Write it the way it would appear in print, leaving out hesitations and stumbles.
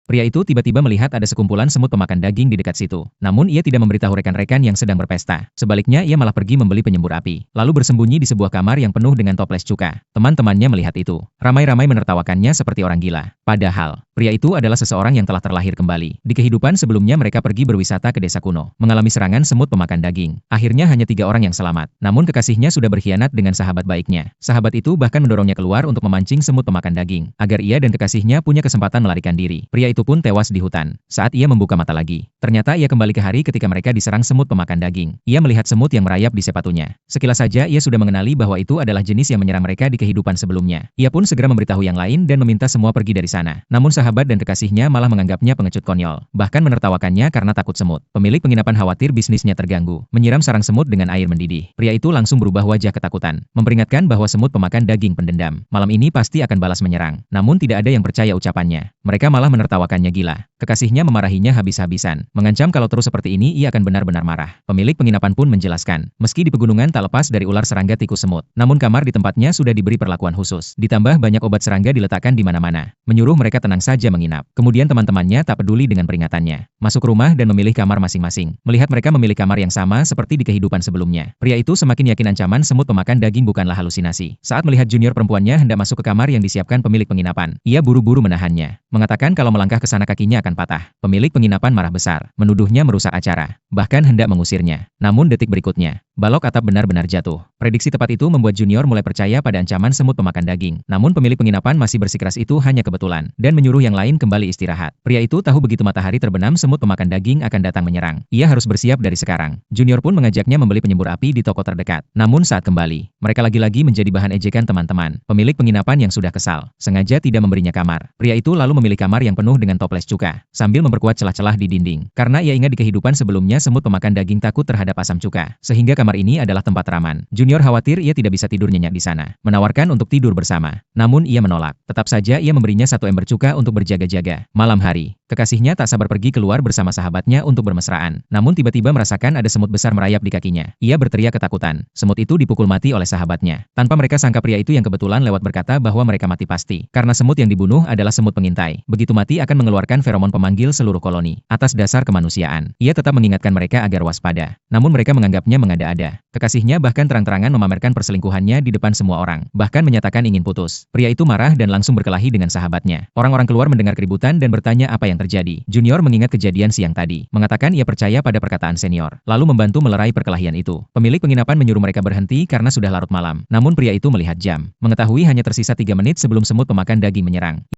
Pria itu tiba-tiba melihat ada sekumpulan semut pemakan daging di dekat situ. Namun ia tidak memberitahu rekan-rekan yang sedang berpesta. Sebaliknya ia malah pergi membeli penyembur api. Lalu bersembunyi di sebuah kamar yang penuh dengan toples cuka. Teman-temannya melihat itu. Ramai-ramai menertawakannya seperti orang gila. Padahal, pria itu adalah seseorang yang telah terlahir kembali. Di kehidupan sebelumnya mereka pergi berwisata ke desa kuno. Mengalami serangan semut pemakan daging. Akhirnya hanya 3 orang yang selamat. Namun kekasihnya sudah berkhianat dengan sahabat baiknya. Sahabat itu bahkan mendorongnya keluar untuk memancing semut pemakan daging. Agar ia dan kekasihnya punya kesempatan melarikan diri. Pria itu pun tewas di hutan. Saat ia membuka mata lagi, ternyata ia kembali ke hari ketika mereka diserang semut pemakan daging. Ia melihat semut yang merayap di sepatunya. Sekilas saja ia sudah mengenali bahwa itu adalah jenis yang menyerang mereka di kehidupan sebelumnya. Ia pun segera memberitahu yang lain dan meminta semua pergi dari sana. Namun sahabat dan kekasihnya malah menganggapnya pengecut konyol. Bahkan menertawakannya karena takut semut. Pemilik penginapan khawatir bisnisnya terganggu. Menyiram sarang semut dengan air mendidih. Pria itu langsung berubah wajah ketakutan. Memperingatkan bahwa semut pemakan daging pendendam. Malam ini pasti akan balas menyerang. Namun tidak ada yang percaya ucapannya. Mereka malah menertawakannya gila. Kekasihnya memarahinya habis-habisan, mengancam kalau terus seperti ini ia akan benar-benar marah. Pemilik penginapan pun menjelaskan, meski di pegunungan tak lepas dari ular serangga tikus semut, namun kamar di tempatnya sudah diberi perlakuan khusus. Ditambah banyak obat serangga diletakkan di mana-mana, menyuruh mereka tenang saja menginap. Kemudian teman-temannya tak peduli dengan peringatannya, masuk rumah dan memilih kamar masing-masing. Melihat mereka memilih kamar yang sama seperti di kehidupan sebelumnya, pria itu semakin yakin ancaman semut pemakan daging bukanlah halusinasi. Saat melihat junior perempuannya hendak masuk ke kamar yang disiapkan pemilik penginapan, ia buru-buru menahannya, mengatakan kalau melangkah ke sana kakinya akan patah. Pemilik penginapan marah besar, menuduhnya merusak acara, bahkan hendak mengusirnya. Namun detik berikutnya, balok atap benar-benar jatuh. Prediksi tepat itu membuat junior mulai percaya pada ancaman semut pemakan daging. Namun pemilik penginapan masih bersikeras itu hanya kebetulan, dan menyuruh yang lain kembali istirahat. Pria itu tahu begitu matahari terbenam semut pemakan daging akan datang menyerang. Ia harus bersiap dari sekarang. Junior pun mengajaknya membeli penyembur api di toko terdekat. Namun saat kembali, mereka lagi-lagi menjadi bahan ejekan teman-teman. Pemilik penginapan yang sudah kesal, sengaja tidak memberinya kamar. Pria itu lalu memilih kamar yang penuh dengan toples cuka, sambil memperkuat celah-celah di dinding. Karena ia ingat di kehidupan sebelumnya semut pemakan daging takut terhadap asam cuka, sehingga kamar ini adalah tempat aman. Junior khawatir ia tidak bisa tidur nyenyak di sana, menawarkan untuk tidur bersama. Namun ia menolak. Tetap saja ia memberinya 1 ember cuka untuk berjaga-jaga. Malam hari, kekasihnya tak sabar pergi keluar bersama sahabatnya untuk bermesraan. Namun tiba-tiba merasakan ada semut besar merayap di kakinya. Ia berteriak ketakutan. Semut itu dipukul mati oleh sahabatnya. Tanpa mereka sangka pria itu yang kebetulan lewat berkata bahwa mereka mati pasti. Karena semut yang dibunuh adalah semut pengintai. Begitu mati akan mengeluarkan feromon pemanggil seluruh koloni. Atas dasar kemanusiaan, ia tetap mengingatkan mereka agar waspada. Namun mereka menganggapnya mengada-ada. Kekasihnya bahkan terang-terangan memamerkan perselingkuhannya di depan semua orang. Bahkan menyatakan ingin putus. Pria itu marah dan langsung berkelahi dengan sahabatnya. Orang-orang keluar mendengar keributan dan bertanya apa yang terjadi. Junior mengingat kejadian siang tadi. Mengatakan ia percaya pada perkataan senior. Lalu membantu melerai perkelahian itu. Pemilik penginapan menyuruh mereka berhenti karena sudah larut malam. Namun pria itu melihat jam. Mengetahui hanya tersisa 3 menit sebelum semut pemakan daging menyerang.